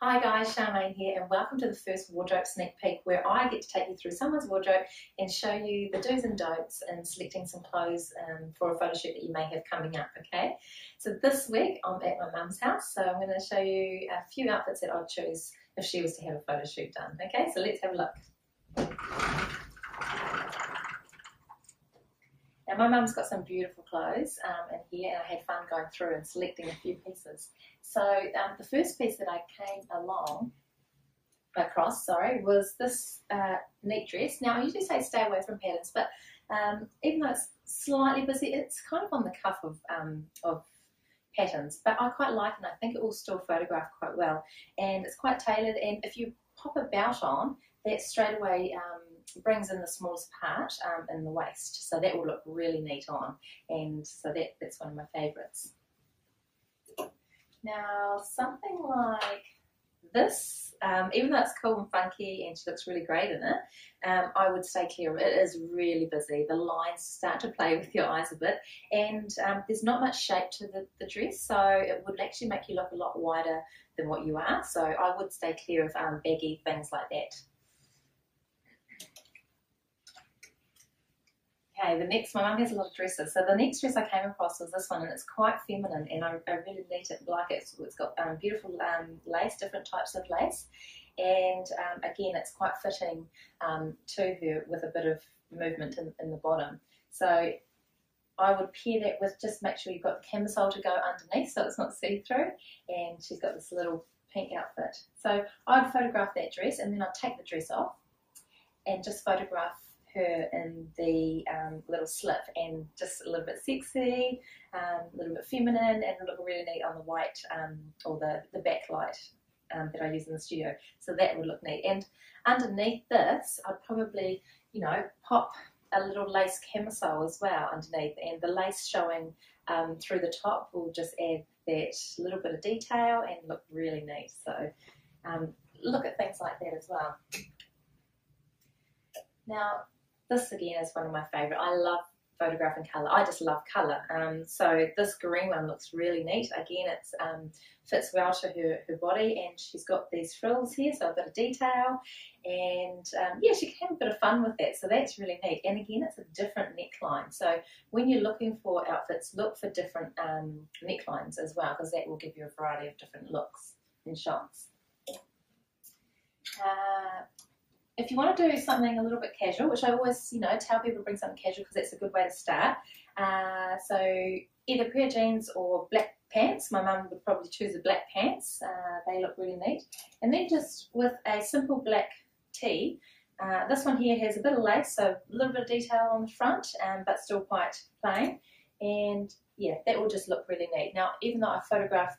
Hi guys, Charmaine here and welcome to the first wardrobe sneak peek where I get to take you through someone's wardrobe and show you the do's and don'ts in selecting some clothes for a photo shoot that you may have coming up, okay? So this week I'm at my mum's house, so I'm going to show you a few outfits that I'd choose if she was to have a photo shoot done, okay? So let's have a look. Now my mum's got some beautiful clothes in here and I had fun going through and selecting a few pieces. So the first piece that I came across was this neat dress. Now I usually say stay away from patterns, but even though it's slightly busy, it's kind of on the cuff of patterns, but I quite like it and I think it will still photograph quite well. And it's quite tailored, and if you pop a belt on, that straight away brings in the smallest part in the waist, so that will look really neat on, and so that's one of my favourites. Now something like this, even though it's cool and funky and she looks really great in it, I would stay clear of it. It is really busy. The lines start to play with your eyes a bit, and there's not much shape to the dress, so it would actually make you look a lot wider than what you are, so I would stay clear of baggy things like that. Okay, the next, my mum has a lot of dresses, so the next dress I came across was this one, and it's quite feminine and I really like it. So it's got beautiful lace, different types of lace, and again it's quite fitting to her with a bit of movement in the bottom. So I would pair that with, just make sure you've got the camisole to go underneath so it's not see-through, and she's got this little pink outfit. So I'd photograph that dress and then I'd take the dress off and just photograph her in the little slip, and just a little bit sexy, a little bit feminine, and look really neat on the white or the backlight that I use in the studio. So that would look neat. And underneath this, I'd probably, pop a little lace camisole as well underneath, and the lace showing through the top will just add that little bit of detail and look really neat. So look at things like that as well. Now, this again is one of my favourite. I love photographing colour. I just love colour. So this green one looks really neat. Again, it fits well to her body, and she's got these frills here, so a bit of detail. And yeah, she can have a bit of fun with that, so that's really neat. And again, it's a different neckline. So when you're looking for outfits, look for different necklines as well, because that will give you a variety of different looks and shots. If you want to do something a little bit casual, which I always, tell people to bring something casual because that's a good way to start. So either a pair of jeans or black pants. My mum would probably choose the black pants. They look really neat. And then just with a simple black tee. This one here has a bit of lace, so a little bit of detail on the front, but still quite plain. And yeah, that will just look really neat. Now, even though I photograph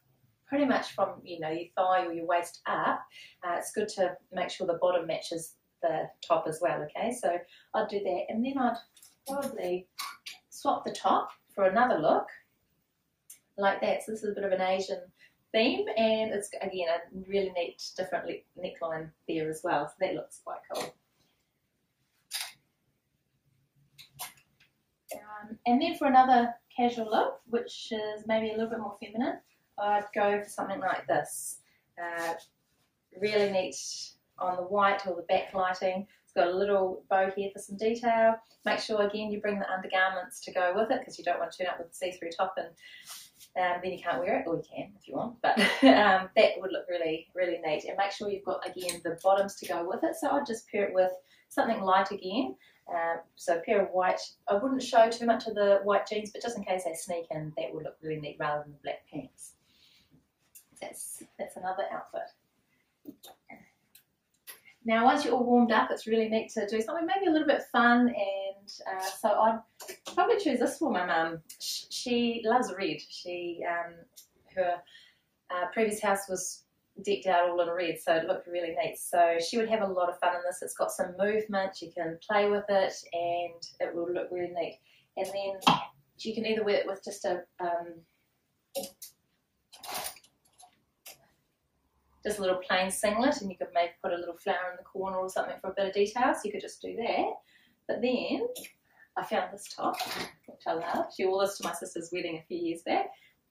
pretty much from, your thigh or your waist up, it's good to make sure the bottom matches the top as well, okay? So I'd do that, and then I'd probably swap the top for another look like that. So this is a bit of an Asian theme, and it's again a really neat different neckline there as well, so that looks quite cool. And then for another casual look, which is maybe a little bit more feminine, I'd go for something like this. Really neat on the white or the backlighting. It's got a little bow here for some detail. Make sure again you bring the undergarments to go with it, because you don't want to turn up with a see-through top and then you can't wear it, or you can if you want, but that would look really, really neat. And make sure you've got again the bottoms to go with it. So I'd just pair it with something light again. So a pair of white, I wouldn't show too much of the white jeans, but just in case they sneak in, that would look really neat rather than the black pants. That's another outfit. Now, once you're all warmed up, it's really neat to do something maybe a little bit fun, and so I'd probably choose this for my mum. She loves red. Her previous house was decked out all in red, so it looked really neat. So she would have a lot of fun in this. It's got some movement, you can play with it, and it will look really neat. And then you can either wear it with just a little plain singlet, and you could maybe put a little flower in the corner or something for a bit of detail, so you could just do that. But then I found this top, which I love. She wore this to my sister's wedding a few years back,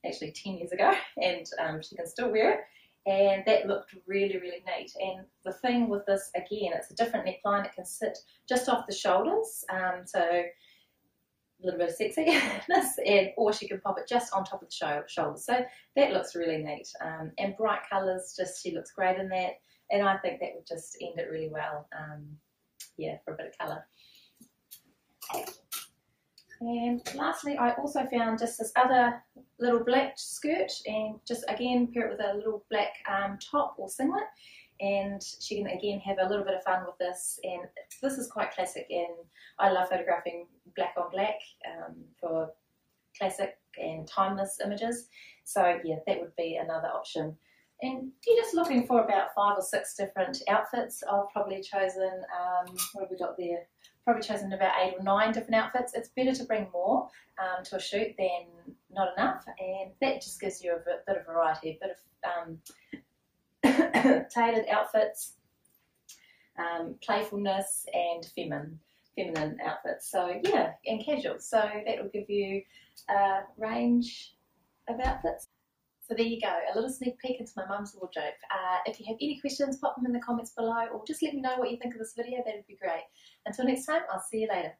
actually 10 years ago, and she can still wear it. and that looked really, really neat. And the thing with this, again, it's a different neckline. It can sit just off the shoulders, so a little bit of sexiness, or she can pop it just on top of the shoulders. So that looks really neat. And bright colours, just she looks great in that, and I think that would just end it really well. Yeah, for a bit of colour. And lastly, I also found just this other little black skirt, and just again pair it with a little black top or singlet, and she can again have a little bit of fun with this. And this is quite classic, and I love photographing black on black for classic and timeless images. So yeah, that would be another option. And if you're just looking for about 5 or 6 different outfits, I've probably chosen, what have we got there? Probably chosen about 8 or 9 different outfits. It's better to bring more to a shoot than not enough, and that just gives you a bit of variety, a bit of tailored outfits, playfulness, and feminine outfits. So yeah, and casual. So that will give you a range of outfits. So there you go, a little sneak peek into my mum's wardrobe. If you have any questions, pop them in the comments below, or just let me know what you think of this video. That would be great. Until next time, I'll see you later.